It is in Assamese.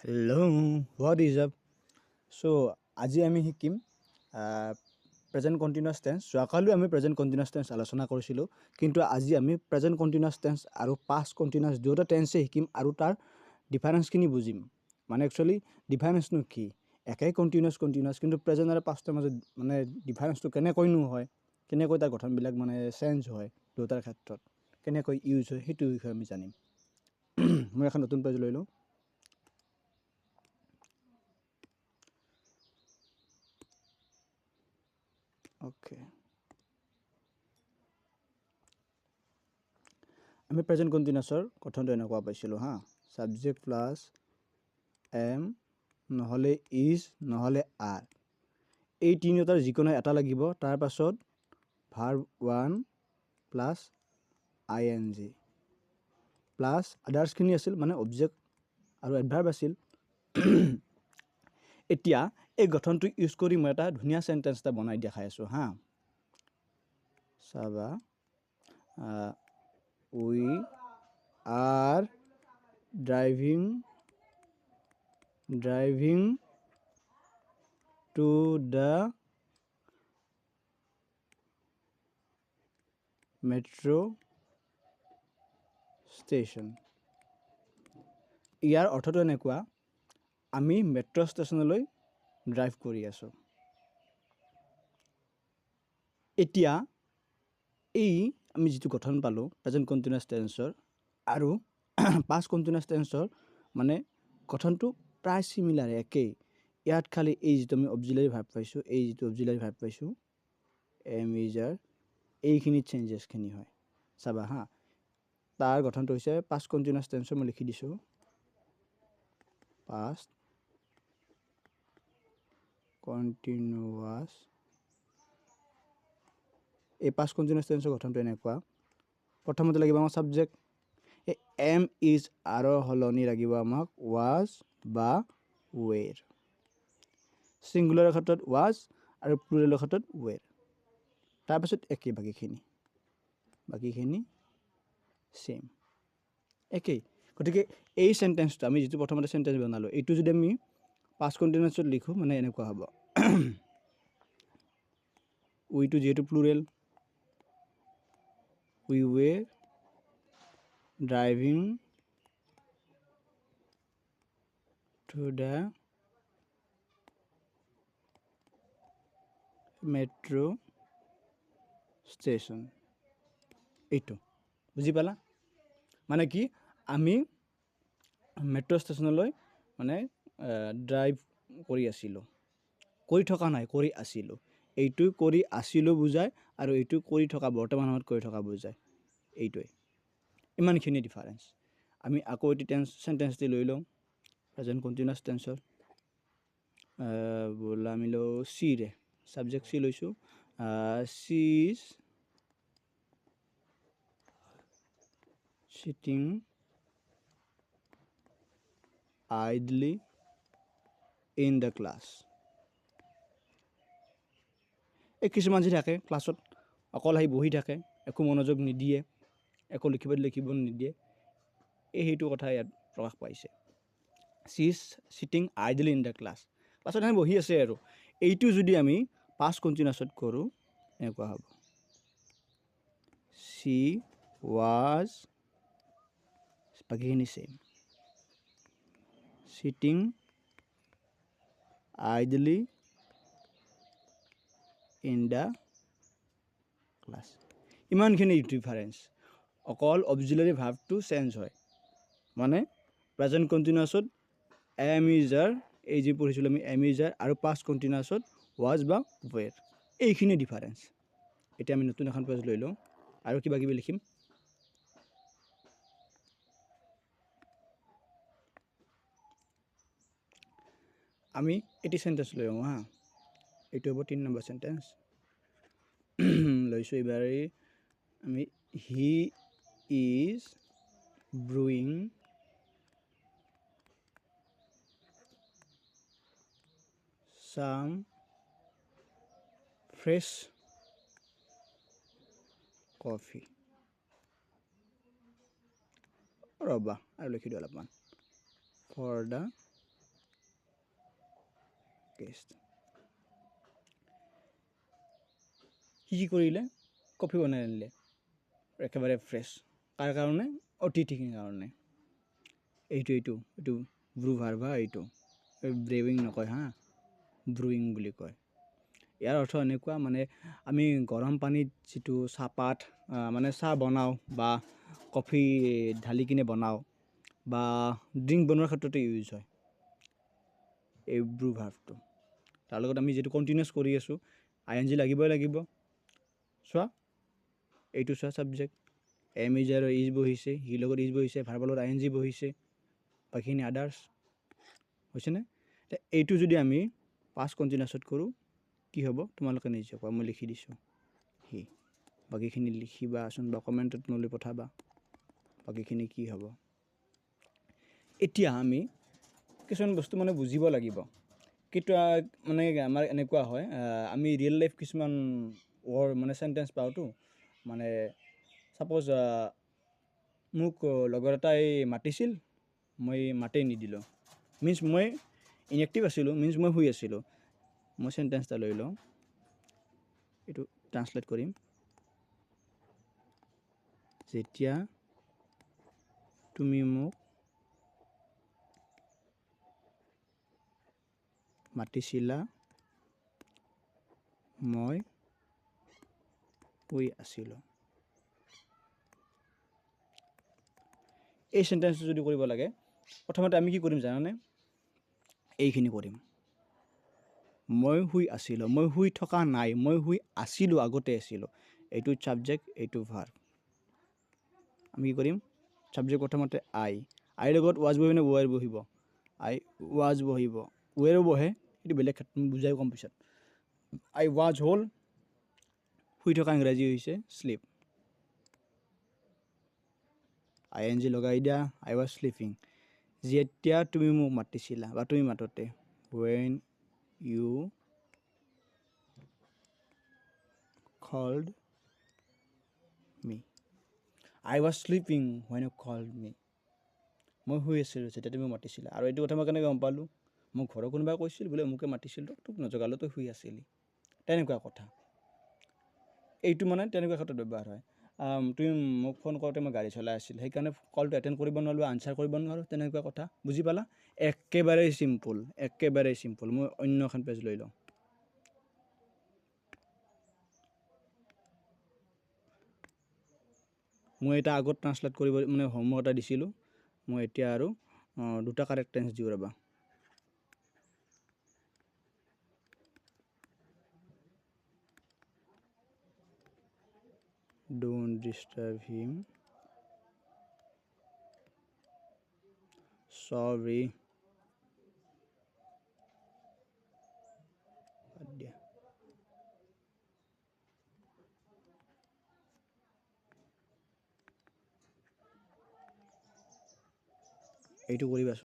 Hello, what is up? So, আজি আমি শিকিম প্ৰেজেণ্ট কণ্টিনিউৱাছ টেন্স। যোৱাকালিও আমি প্ৰেজেণ্ট কণ্টিনিউৱাছ টেন্স আলোচনা কৰিছিলোঁ, কিন্তু আজি আমি প্ৰেজেণ্ট কণ্টিনিউৱাছ টেন্স আৰু পাষ্ট কণ্টিনিউৱাছ দুয়োটা টেন্সে শিকিম আৰু তাৰ ডিফাৰেঞ্চখিনি বুজিম। মানে একচুৱেলি ডিফাৰেঞ্চনো কি? একেই কণ্টিনিউৱাছ কিন্তু প্ৰেজেণ্ট আৰু পাষ্টৰ মাজত মানে ডিফাৰেঞ্চটো কেনেকৈনো হয়, কেনেকৈ তাৰ গঠনবিলাক মানে চেঞ্জ হয় দুয়োটাৰ ক্ষেত্ৰত, কেনেকৈ ইউজ হয় সেইটো বিষয়ে আমি জানিম। মই এখন নতুন পেজ লৈ লওঁ। অ'কে, আমি প্ৰেজেণ্ট কণ্টিনিউৱাছৰ গঠনটো এনেকুৱা পাইছিলোঁ হা, ছাবজেক্ট প্লাছ এম নহ'লে ইজ নহ'লে আৰ, এই তিনিটাৰ যিকোনো এটা লাগিব। তাৰ পাছত ভাৰ্ব ওৱান প্লাছ আই এন জি প্লাছ আদাৰ্ছখিনি আছিল, মানে অবজেক্ট আৰু এডভাৰ্ব আছিল। এতিয়া এই গঠনটো ইউজ কৰি মই এটা ধুনীয়া চেণ্টেঞ্চ এটা বনাই দেখাই আছোঁ হা। চাবা, we are driving to the metro' station. ইয়াৰ অৰ্থটো এনেকুৱা, আমি মেট্ৰ' ষ্টেশ্যনলৈ ড্ৰাইভ কৰি আছোঁ। এতিয়া এই আমি যিটো গঠন পালোঁ প্ৰেজেণ্ট কণ্টিনিউৱাছ টেন্সৰ আৰু পাষ্ট কণ্টিনিউৱাছ টেন্সৰ, মানে গঠনটো প্ৰায় চিমিলাৰ, একেই। ইয়াত খালি এই যিটো আমি অবজিলাৰী ভাৰ্ব পাইছোঁ, এই যিটো অবজিলাৰী ভাৰ্ব পাইছোঁ এম ইজ আৰ, এইখিনিত চেঞ্জেছখিনি হয়। চাবা হা, তাৰ গঠনটো হৈছে পাষ্ট কণ্টিনিউৱাছ টেন্সৰ। মই লিখি দিছোঁ পাষ্ট কণ্টিনিউৱাছ। এই পাষ্ট কণ্টিনিউৱাছ টেন্সৰ গঠনটো এনেকুৱা, প্ৰথমতে লাগিব আমাক ছাবজেক্ট, এই এম ইজ আৰৰ সলনি লাগিব আমাক ৱাজ বা ৱেৰ। ছিংগুলাৰৰ ক্ষেত্ৰত ৱাজ আৰু প্লুৰেলৰ ক্ষেত্ৰত ৱেৰ। তাৰপাছত একেই বাকীখিনি ছেম, একেই। গতিকে এই চেণ্টেঞ্চটো আমি যিটো প্ৰথমতে চেণ্টেঞ্চ বনালোঁ, এইটো যদি আমি পাষ্ট কণ্টিনিউৱাছত লিখোঁ মানে এনেকুৱা হ'ব। উইটো যিহেতু plural, we were driving to the metro' station. এইটো বুজি পালা? মানে কি, আমি মেট্ৰ' ষ্টেশ্যনলৈ মানে ড্ৰাইভ কৰি আছিলোঁ, কৰি থকা নাই, কৰি আছিলোঁ। এইটো কৰি আছিলোঁ বুজায় আৰু এইটো কৰি থকা, বৰ্তমান সময়ত কৰি থকা বুজায়। এইটোৱে, ইমানখিনি ডিফাৰেঞ্চ। আমি আকৌ এটি চেণ্টেঞ্চটি লৈ লওঁ প্ৰেজেণ্ট কণ্টিনিউৱাছ টেন্সৰ। বোলা আমি লওঁ চিৰে, ছাবজেক্ট চি লৈছোঁ। C is sitting idly in the class. এই কিছুমান যি থাকে ক্লাছত অকল আহি বহি থাকে, একো মনোযোগ নিদিয়ে, একো লিখিব নিদিয়ে, সেইটো কথা ইয়াত প্ৰকাশ পাইছে। C is cheating idly in the class, ক্লাছত এনে বহি আছে আৰু। এইটো যদি আমি পাষ্ট কণ্টিনিউৱাছত কৰোঁ এনেকুৱা হ'ব, চি ৱাজ, বাকীখিনি same, sitting idly in the class. ইমানখিনি ডিফাৰেঞ্চ। অকল অবজিলাৰী ভাৰ্বটো চেঞ্জ হয়, মানে প্ৰেজেণ্ট কণ্টিনিউৱাছত এম ইজ আৰ, এই যি পঢ়িছিলোঁ আমি এম ইজ আৰ, আৰু পাষ্ট কণ্টিনিউৱাছত ৱাজ বা ৱেৰ, এইখিনি ডিফাৰেঞ্চ। এতিয়া আমি নতুন এখন পেজ লৈ লওঁ আৰু কিবা কিবি লিখিম। আমি এটি চেণ্টেঞ্চ লৈ আহোঁ হা, এইটো হ'ব 3 নম্বৰ চেণ্টেঞ্চ লৈছোঁ। এইবাৰ আমি হি ইজ ব্ৰুইং চাম ফ্ৰেছ কফি। ৰ'বা আৰু লিখি দিওঁ অলপমান, ফৰ দ্য কেষ্ট কি কৰিলে কফি বনাই আনিলে একেবাৰে ফ্ৰেছ কাৰ কাৰণে অতিথিৰ কাৰণে এইটো ব্ৰু ভাৰ্বা এইটো ব্ৰেৱিং নকয় হা ব্ৰুৱিং বুলি কয় ইয়াৰ অৰ্থ এনেকুৱা মানে আমি গৰম পানীত যিটো চাহপাত মানে চাহ বনাওঁ বা কফি ঢালি কিনে বনাওঁ বা ড্ৰিংক বনোৱাৰ ক্ষেত্ৰতে ইউজ হয় এই ব্ৰু ভাৰ্বটো তাৰ লগত আমি যিটো কণ্টিনিউৱাছ কৰি আছোঁ ING লাগিবই লাগিব চোৱা এইটো চোৱা ছাবজেক্ট এম ইজ আৰু ইজ বহিছে সিৰ লগত ইজ বহিছে ভাৰ্বৰ লগত ING বহিছে বাকীখিনি আদাৰ্ছ হৈছেনে এইটো যদি আমি পাষ্ট কণ্টিনিউছত কৰোঁ কি হ'ব তোমালোকে নিজে কোৱা মই লিখি দিছোঁ সি বাকীখিনি লিখিবাচোন বা কমেণ্টত মোলৈ পঠাবা বাকীখিনি কি হ'ব এতিয়া আমি কিছুমান বস্তু মানে বুজিব লাগিব কিন্তু মানে আমাৰ এনেকুৱা হয় আমি ৰিয়েল লাইফ কিছুমান ৱৰ্ড মানে চেণ্টেঞ্চ পাওঁতো মানে ছাপ'জ মোক লগৰ এটাই মাতিছিল মই মাতেই নিদিলোঁ মিনছ মই ইনএক্টিভ আছিলোঁ মিনছ মই শুই আছিলোঁ মই চেণ্টেঞ্চ এটা লৈ লওঁ এইটো ট্ৰান্সলেট কৰিম যেতিয়া তুমি মোক মাতিছিলা মই শুই আছিলোঁ এই চেণ্টেঞ্চটো যদি কৰিব লাগে প্ৰথমতে আমি কি কৰিম জানানে এইখিনি কৰিম মই শুই আছিলোঁ মই শুই থকা নাই মই শুই আছিলোঁ আগতে আছিলোঁ এইটো ছাবজেক্ট এইটো ভাৰ্ব আমি কি কৰিম ছাবজেক্ট প্ৰথমতে আইৰ লগত ৱাজ বহিব নে ৱেৰ বহিব আই ৱাজ বহিব ৱেৰো বহে এইটো বেলেগ ক্ষেত্ৰত বুজাই ক'ম পিছত আই ৱাজ হ'ল শুই থকা ইংৰাজী হৈছে শ্লিপ ING লগাই দিয়া আই ৱাজ শ্লিপিং যেতিয়া তুমি মোক মাতিছিলা বা তুমি মাতোতে when you called me I was sleeping when you called me মই শুই আছিলোঁ যেতিয়া তুমি মাতিছিলা আৰু এইটো কথা মই কেনেকৈ গম পালোঁ মোক ঘৰৰ কোনোবাই কৈছিল বোলে মোকে মাতিছিল তোক নজগালোঁ তই শুই আছিলি তেনেকুৱা কথা এইটো মানে তেনেকুৱা ক্ষেত্ৰত ব্যৱহাৰ হয় তুমি মোক ফোন কৰোঁতে মই গাড়ী চলাই আছিলোঁ সেইকাৰণে কলটো এটেণ্ড কৰিব নোৱাৰিলোঁ আনচাৰ কৰিব নোৱাৰোঁ তেনেকুৱা কথা বুজি পালা একেবাৰেই চিম্পল মই অন্য এখন পেজ লৈ লওঁ মই এটা আগত ট্ৰান্সলেট কৰিব মানে হোমৱৰ্ক এটা দিছিলোঁ মই এতিয়া আৰু দুটা কাৰেক্ট টেন্স দিওঁ ৰ'বা don't disturb him sorry এইটো কৰিবাচোন